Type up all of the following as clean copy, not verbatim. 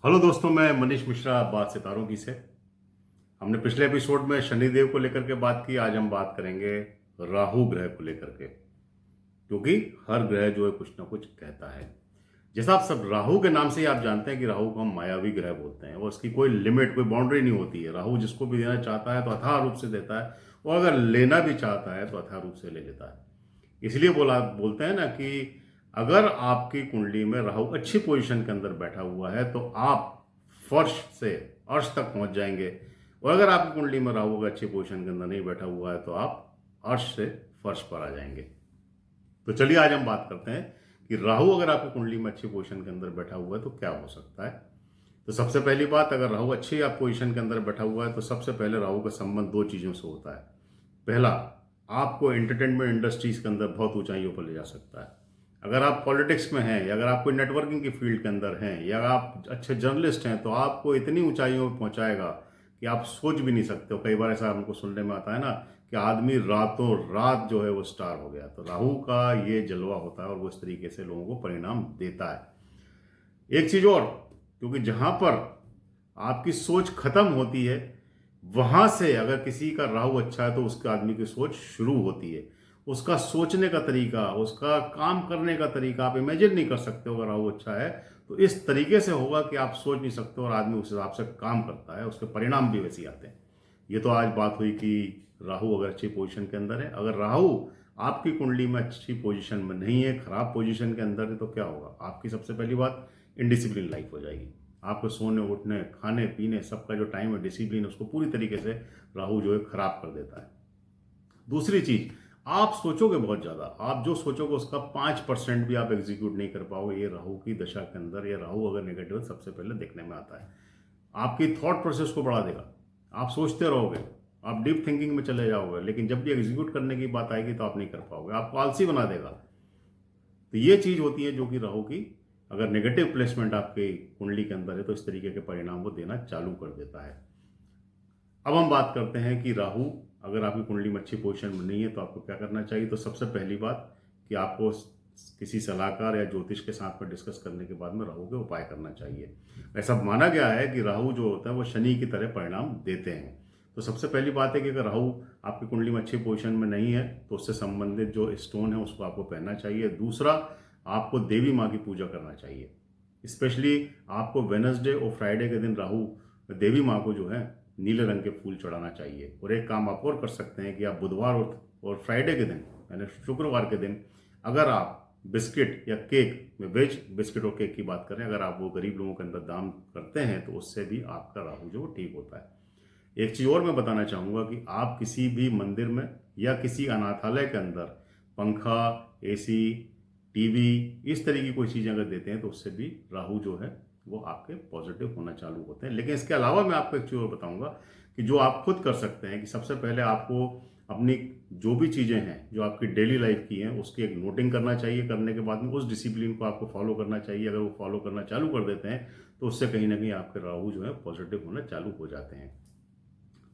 Hello दोस्तों, मैं मनीष मिश्रा, बात सितारों की से। हमने पिछले एपिसोड में शनिदेव को लेकर के बात की। आज हम बात करेंगे राहु ग्रह को लेकर के, क्योंकि हर ग्रह जो है कुछ ना कुछ कहता है। जैसा आप सब राहु के नाम से ही आप जानते हैं कि राहु को हम मायावी ग्रह बोलते हैं और उसकी कोई लिमिट, कोई बाउंड्री नहीं होती है। राहु जिसको भी देना चाहता है तो अथाह रूप से देता है, और अगर लेना भी चाहता है तो अथाह रूप से ले लेता है। इसलिए बोलते हैं ना कि अगर आपकी कुंडली में राहु अच्छी पोजीशन के अंदर बैठा हुआ है तो आप फर्श से अर्श तक पहुंच जाएंगे, और अगर आपकी कुंडली में राहु अगर अच्छी पोजीशन के अंदर नहीं बैठा हुआ है तो आप अर्श से फर्श पर आ जाएंगे। तो चलिए आज हम बात करते हैं कि राहु अगर आपकी कुंडली में अच्छी पोजीशन के अंदर बैठा हुआ है तो क्या हो सकता है। तो सबसे पहली बात, अगर राहु अच्छी आप पोजीशन के अंदर बैठा हुआ है तो सबसे पहले राहु का संबंध दो चीज़ों से होता है। पहला, आपको एंटरटेनमेंट इंडस्ट्रीज के अंदर बहुत ऊंचाइयों पर ले जा सकता है। अगर आप पॉलिटिक्स में हैं, या अगर आप कोई नेटवर्किंग की फील्ड के अंदर हैं, या आप अच्छे जर्नलिस्ट हैं, तो आपको इतनी ऊंचाइयों पर पहुंचाएगा कि आप सोच भी नहीं सकते हो। कई बार ऐसा हमको सुनने में आता है ना कि आदमी रातों रात जो है वो स्टार हो गया। तो राहु का ये जलवा होता है और वो इस तरीके से लोगों को परिणाम देता है। एक चीज और, क्योंकि जहां पर आपकी सोच खत्म होती है, वहां से अगर किसी का राहु अच्छा है तो उसके आदमी की सोच शुरू होती है। उसका सोचने का तरीका, उसका काम करने का तरीका आप इमेजिन नहीं कर सकते हो। अगर राहु अच्छा है तो इस तरीके से होगा कि आप सोच नहीं सकते, और आदमी उस हिसाब से काम करता है, उसके परिणाम भी वैसे ही आते हैं। ये तो आज बात हुई कि राहु अगर अच्छी पोजीशन के अंदर है। अगर राहु आपकी कुंडली में अच्छी पोजीशन में नहीं है, खराब पोजीशन के अंदर है, तो क्या होगा। आपकी सबसे पहली बात, इनडिसिप्लिन लाइफ हो जाएगी। आपको सोने, उठने, खाने पीने सबका जो टाइम है, डिसिप्लिन, उसको पूरी तरीके से राहु जो है खराब कर देता है। दूसरी चीज, आप सोचोगे बहुत ज्यादा। आप जो सोचोगे उसका 5% भी आप एग्जीक्यूट नहीं कर पाओगे। ये राहु की दशा के अंदर, ये राहु अगर नेगेटिव सबसे पहले देखने में आता है। आपकी थॉट प्रोसेस को बढ़ा देगा। आप सोचते रहोगे, आप डीप थिंकिंग में चले जाओगे, लेकिन जब भी एग्जीक्यूट करने की बात आएगी तो आप नहीं कर पाओगे। आपको आलसी बना देगा। तो ये चीज होती है जो कि राहु की अगर नेगेटिव प्लेसमेंट आपके कुंडली के अंदर है तो इस तरीके के परिणाम वो देना चालू कर देता है। अब हम बात करते हैं कि राहु अगर आपकी कुंडली में अच्छी पोजीशन में नहीं है तो आपको क्या करना चाहिए। तो सबसे पहली बात कि आपको किसी सलाहकार या ज्योतिष के साथ में डिस्कस करने के बाद में राहु के उपाय करना चाहिए। ऐसा माना गया है कि राहु जो होता है वो शनि की तरह परिणाम देते हैं। तो सबसे पहली बात है कि अगर राहु आपकी कुंडली में अच्छी पोजीशन में नहीं है तो उससे संबंधित जो स्टोन है उसको आपको पहनना चाहिए। दूसरा, आपको देवी माँ की पूजा करना चाहिए। स्पेशली आपको वेनसडे और फ्राइडे के दिन राहु देवी माँ को जो है नीले रंग के फूल चढ़ाना चाहिए। और एक काम आप और कर सकते हैं कि आप बुधवार और फ्राइडे के दिन, यानी शुक्रवार के दिन, अगर आप बिस्किट या केक में, वेज बिस्किट और केक की बात करें, अगर आप वो गरीब लोगों के अंदर दान करते हैं तो उससे भी आपका राहु जो ठीक होता है। एक चीज़ और मैं बताना चाहूँगा कि आप किसी भी मंदिर में या किसी अनाथालय के अंदर पंखा, एसी, टीवी, इस तरह की कोई चीज़ें अगर देते हैं तो उससे भी राहु जो है वो आपके पॉजिटिव होना चालू होते हैं। लेकिन इसके अलावा मैं आपको एक चीज़ और बताऊंगा कि जो आप खुद कर सकते हैं कि सबसे पहले आपको अपनी जो भी चीज़ें हैं जो आपकी डेली लाइफ की हैं उसकी एक नोटिंग करना चाहिए। करने के बाद में उस डिसिप्लिन को आपको फॉलो करना चाहिए। अगर वो फॉलो करना चालू कर देते हैं तो उससे कहीं ना कहीं आपके राहु जो है पॉजिटिव होना चालू हो जाते हैं।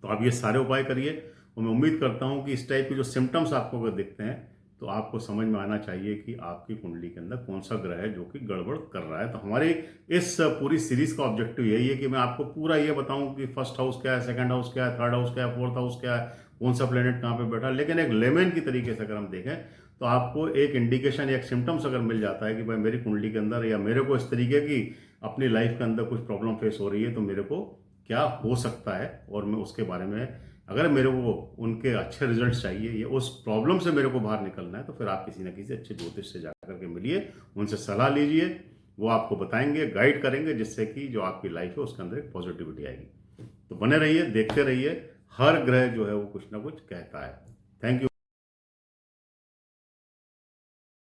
तो आप ये सारे उपाय करिए, और मैं उम्मीद करता हूँ कि इस टाइप के जो सिम्टम्स आपको अगर दिखते हैं तो आपको समझ में आना चाहिए कि आपकी कुंडली के अंदर कौन सा ग्रह है जो कि गड़बड़ कर रहा है। तो हमारी इस पूरी सीरीज का ऑब्जेक्टिव यही है कि मैं आपको पूरा ये बताऊं कि फर्स्ट हाउस क्या है, सेकंड हाउस क्या है, थर्ड हाउस क्या है, फोर्थ हाउस क्या है, कौन सा प्लेनेट कहाँ पे बैठा है। लेकिन एक लेमन की तरीके से अगर हम देखें तो आपको एक इंडिकेशन या एक सिम्टम्स अगर मिल जाता है कि भाई मेरी कुंडली के अंदर या मेरे को इस तरीके की अपनी लाइफ के अंदर कुछ प्रॉब्लम फेस हो रही है तो मेरे को क्या हो सकता है, और मैं उसके बारे में, अगर मेरे को उनके अच्छे रिजल्ट चाहिए या उस प्रॉब्लम से मेरे को बाहर निकलना है, तो फिर आप किसी न किसी अच्छे ज्योतिष से जाकर के मिलिए, उनसे सलाह लीजिए। वो आपको बताएंगे, गाइड करेंगे, जिससे कि जो आपकी लाइफ है उसके अंदर एक पॉजिटिविटी आएगी। तो बने रहिए, देखते रहिए। हर ग्रह जो है वो कुछ ना कुछ कहता है। Thank you.